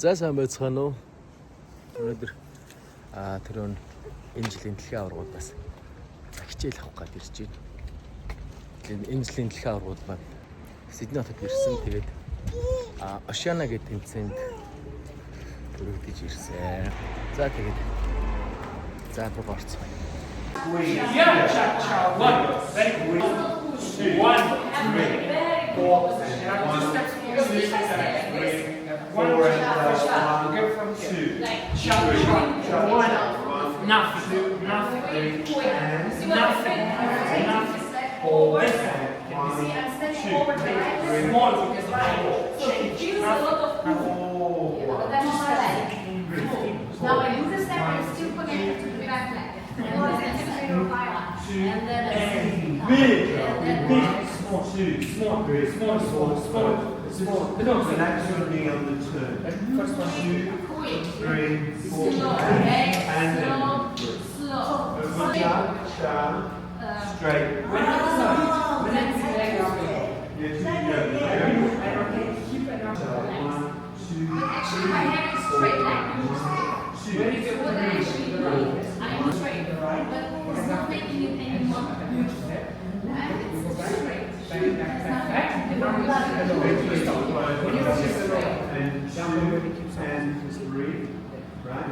За сайн байцгаана уу. Өнөөдөр тэр энэ жилийн дэлхийн аваргуудаас хичээл авах гээд ирж байна. Энэ жилийн дэлхийн аваргууд маань Сидней хотод ирсэн. Тэгээд Ошиана гэдэг тэмцээнд өргөдөж ирсэн. За тэгээд руу орцсон байна. Yeah, cha-cha, one, very good. 1, 2, 3, 4, 2, cha-cha, 1, nothing, over, 2, small, now I use the step and still connect to the back leg. And then big, small, small. So that's going to be on the turn. First one. 2, 3, 4, and then straight. actually my hand is straight like very good. What I actually do, I'm straight, but it's not making it anymore. And it's straight. And 3, right?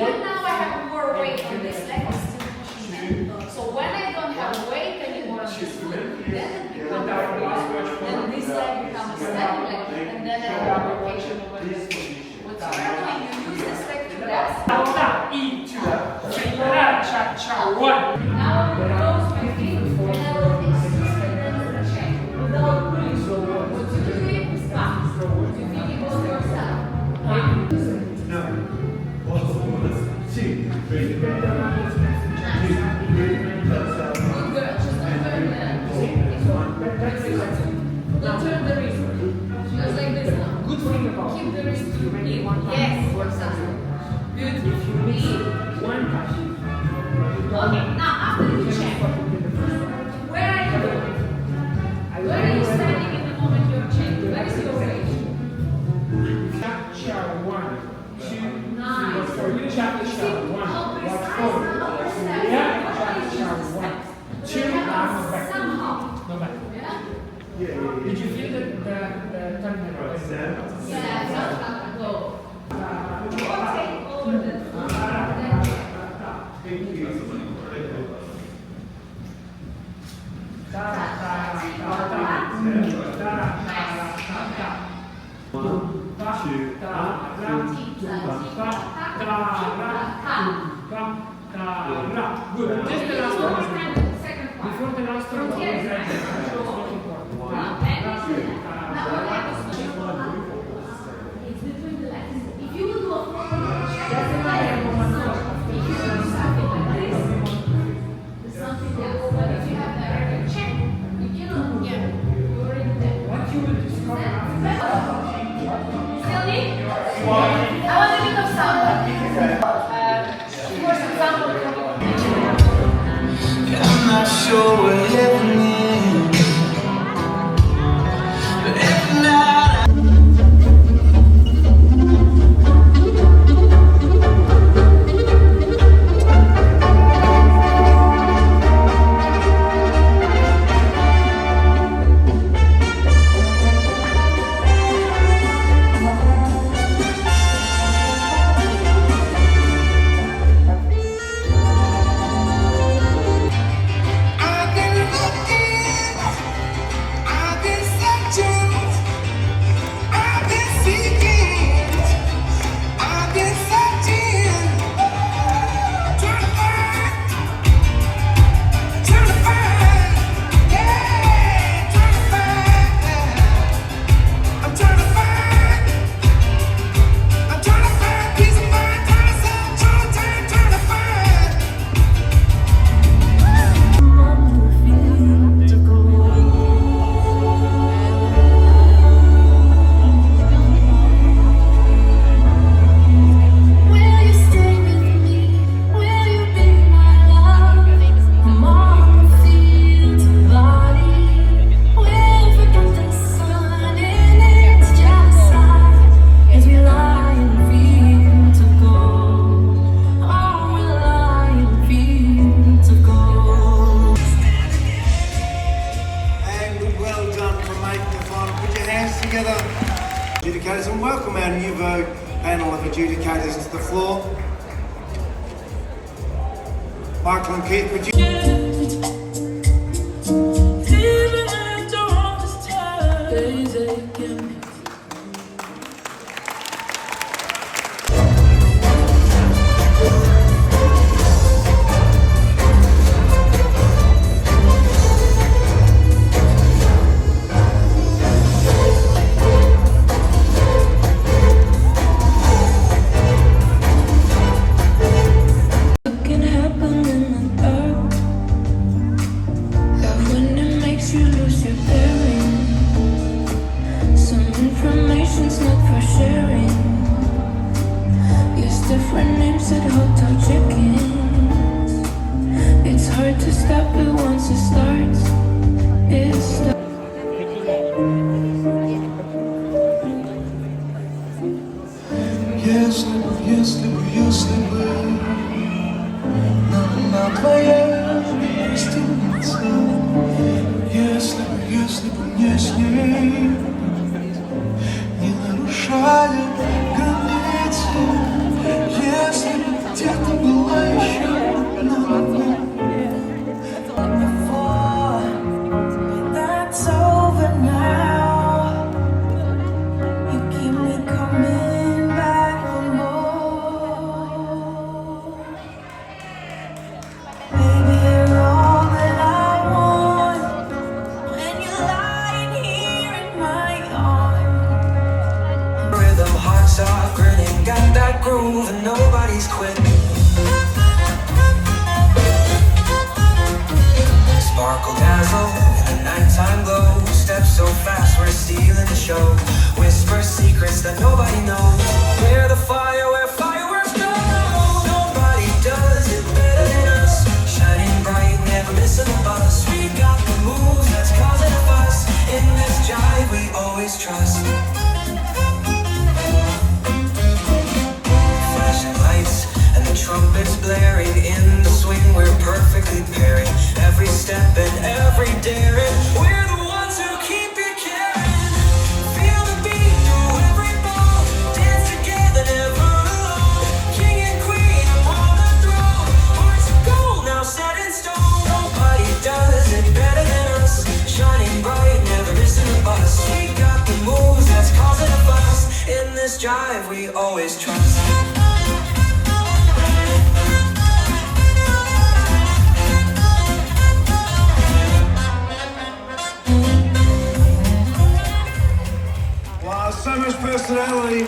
Now I have more weight on this leg, I'm still pushing it. So when I don't have weight anymore on this foot, then it becomes then this leg becomes a standing leg, and then I have a rotation over this foot. What's happening, you use this leg to rest. Cha-cha, 1. Now I will close my feet and I will extend the chain without pulling. What you do is fast. You feel it goes yourself. No. 2, 3, 4. Good girl, just don't turn don't turn the wrist. Just like this now. Good finger. Keep the wrist in. Yes, good. In. One touch. Okay, now after you check, where are you going? Where are you standing in the moment you're checking? Where is your weight? Cha-cha, 1, 2, Nice. 3, 4. You cha-cha, 1. Watch forward. Yeah, cha-cha, 1, 2, and back. Somehow. No back. Yeah? Did you feel the turn? Yeah, somehow. Go. Okay, over the Good. Just the last one. second part. Before the last one. It's between the legs. If you would do a forward check, if you do something like this, it's something else. But if you have direct check, you cannot get it. You're already there. What you will discover after Still need? I want a bit of sound. For example, panel of adjudicators to the floor. Michael and Keith, would you... Если бы на твоей гостинице, если бы мне с ней не нарушали границы, если бы где-то была еще одна. That's over now. You keep me coming back for more. Baby, you're all that I want. When you're lying here in my arms. Rhythm, hearts are grinning, got that groove and nobody's quit. Sparkle dazzle in the nighttime glow. Step so fast, we're stealing the show. Whisper secrets that nobody knows. We're the fire where fireworks go. Nobody does it better than us. Shining bright, never missing a bus. We got the moves that's causing a fuss. In this jive we always trust. Flashing lights and the trumpets blaring. In the swing we're perfectly pairing. Every step and every daring. We're the ones who keep it carrying. Feel the beat through every bone. Dance together, never alone. King and queen upon the throne. Hearts of gold now set in stone. Nobody does it better than us. Shining bright, never missing a bus. We got the moves that's causing a fuss. In this jive we always trust. Wow, so much personality.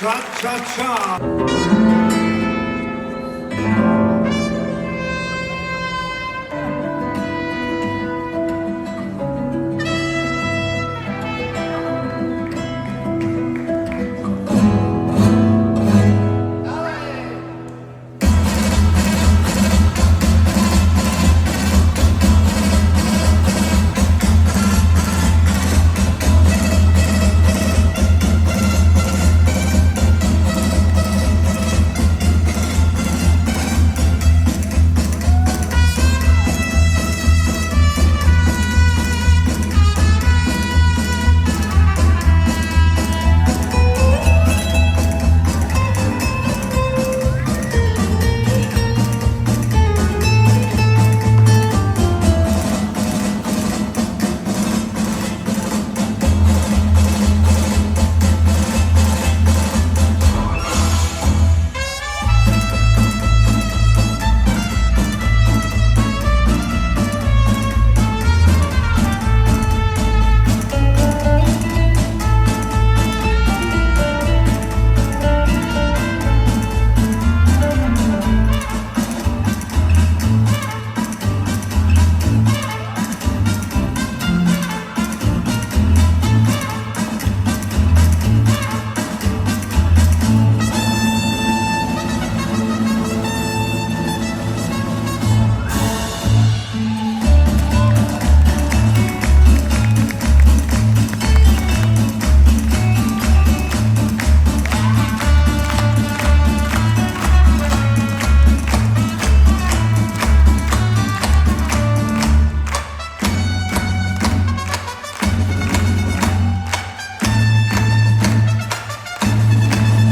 Cha-cha-cha.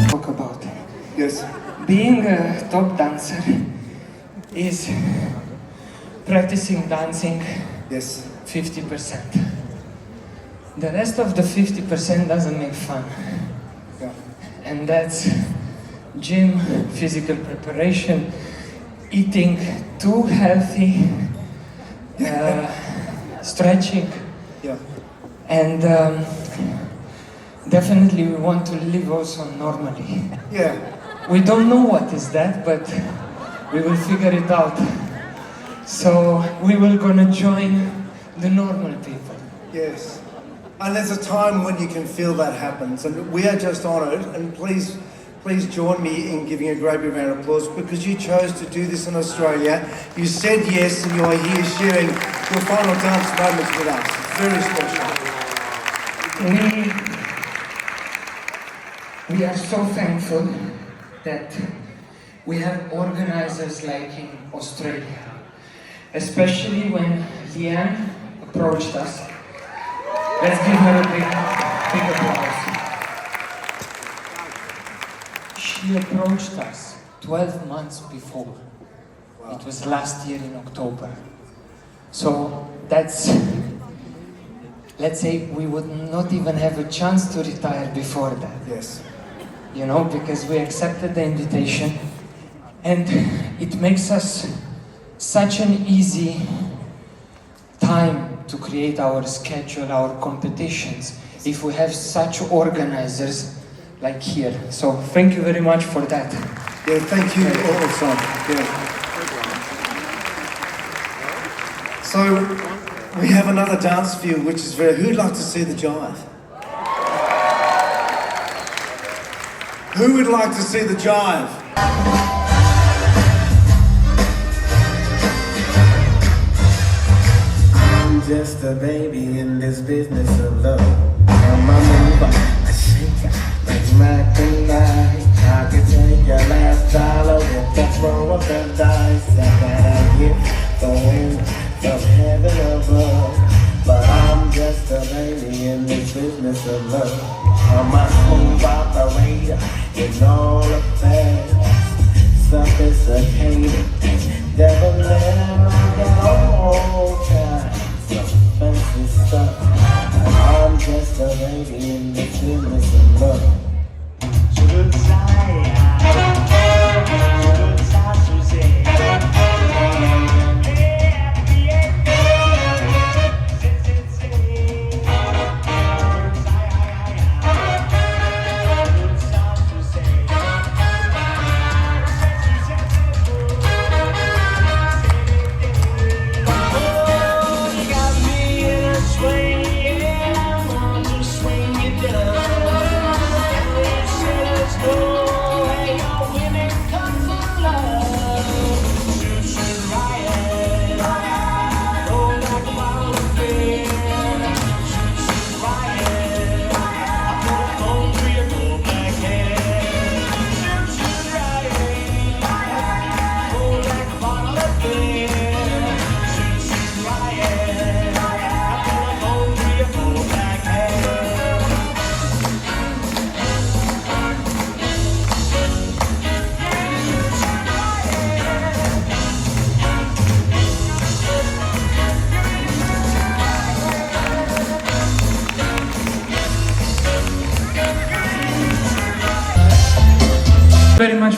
Talk about. Yes. Being a top dancer is practicing dancing Yes. 50%. The rest of the 50% doesn't make fun. Yeah. And that's gym, physical preparation, eating too healthy, stretching, Yeah. and definitely we want to live also normally. Yeah. We don't know what is that, but we will figure it out. So we will gonna join the normal people. Yes. And there's a time when you can feel that happens. And we are just honoured. And please join me in giving a great big round of applause because you chose to do this in Australia. You said yes and you're here sharing your final dance moments with us. It's very special. We are so thankful that we have organizers like in Australia, especially when Leanne approached us. Let's give her a big applause. She approached us 12 months before. It was last year in October. So that's, let's say we would not even have a chance to retire before that. Yes. You know, because we accepted the invitation and it makes us such an easy time to create our schedule, our competitions, if we have such organizers like here. So thank you very much for that. Yeah, thank you also. Yeah. So we have another dance for you, which is very. Who'd like to see the jive? Who would like to see the jive? I'm just a baby in this business of love. I'm a mover, a shaker, like Mac and Knight. I can take your last dollar with the throw of the dice. I gotta get the wind from heaven above. But I'm just a baby in this business of love. I'm a smooth operator in all affairs. Sophisticated, devil man on the old time. Some fancy stuff. I'm just a baby in this business of love.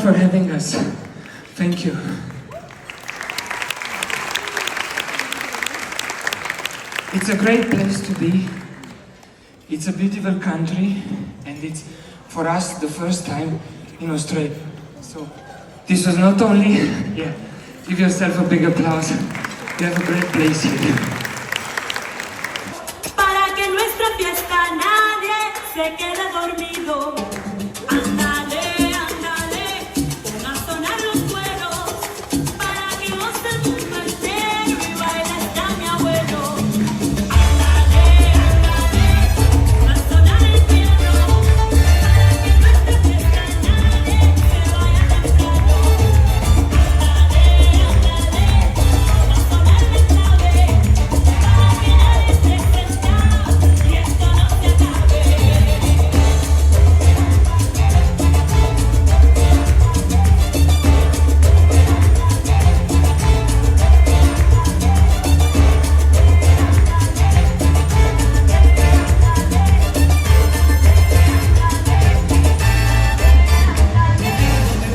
for having us. Thank you. It's a great place to be. It's a beautiful country, and it's for us the first time in Australia. So this was not only, give yourself a big applause. You have a great place here. Para que en nuestra fiesta nadie se quede dormido. Ándale, ándale, pon a sonar los cueros. Para que goce el mundo entero y baile hasta mi abuelo. Ándale, ándale, pon a sonar el piano. Para que en nuestra fiesta nadie se vaya temprano. Ándale, ándale, pon a sonar la clave. Para que nadie esté sentado y esto no se acabe.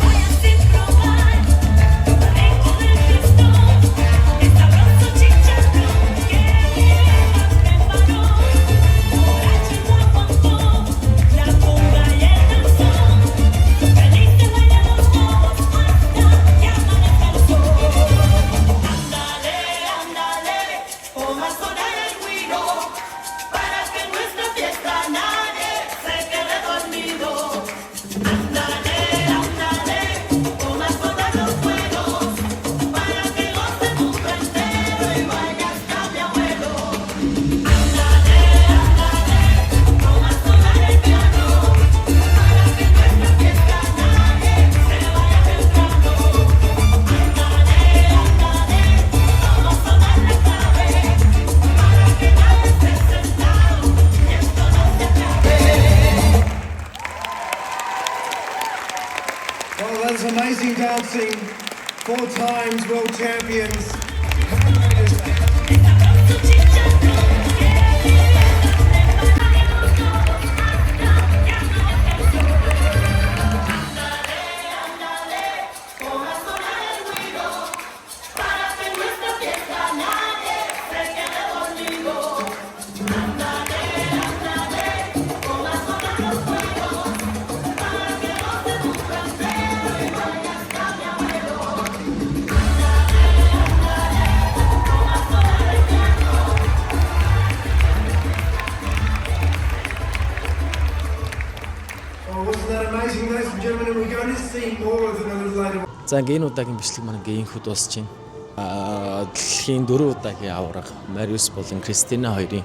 Vayan sin probar, tomaré con el fiestón, el sabroso chicharrón que mi mamá preparó. Borracho y guapango, la conga y el danzón, felices bailamos todos hasta que amanezca el sol. Ándale, ándale, pon a sonar el güiro, para que en nuestra fiesta nadie se quede dormido. Ándale, ándale, pon a sonar los juegos, para que goce el mundo entero y baile hasta mi abuelo. Ándale, ándale, pon a sonar el piano, para que en nuestra fiesta nadie se vaya temprano. Ándale, ándale, vamos a sonar la clave, para que nadie esté sentado y esto no se acabe. Well, that's amazing dancing. 4 times world champions. El sabroso chicharrón que mi mamá preparó. Todos hasta que amanezca el sol. Ándale, ándale, pon a sonar el güiro, para que en nuestra fiesta nadie se quede dormido. Ándale, ándale, pon a sonar los juegos, para que goce el mundo entero y baile hasta mi abuelo. Ándale, ándale, pon a sonar el piano. Oh, wasn't that amazing, ladies and gentlemen? And we're going to see more of them a little later. За ингээд энэ удаагийн бичлэг маань ингээд инхүүд дуусч байна. Дэлхийн 4 удаагийн авраг Мариус болон Кристина хоёрын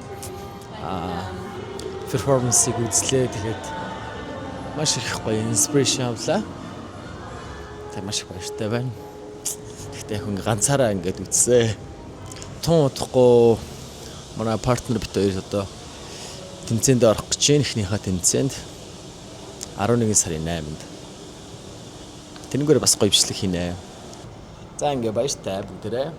перформансыг үзлээ. Тэгээд маш их гоё инспирэшн авлаа. Тэгээд маш их баяртай байна. Гэхдээ яг ингээд ганцаараа ингээд үзсэн. Тун удахгүй манай партнер бит хоёр одоо тэмцээнд орох гэж байна. Эхнийхээ тэмцээнд 11 сарын 8-нд. Тэрнгээр бас гоё бичлэг хийнэ. За ингээ баяртай бүгдээрээ.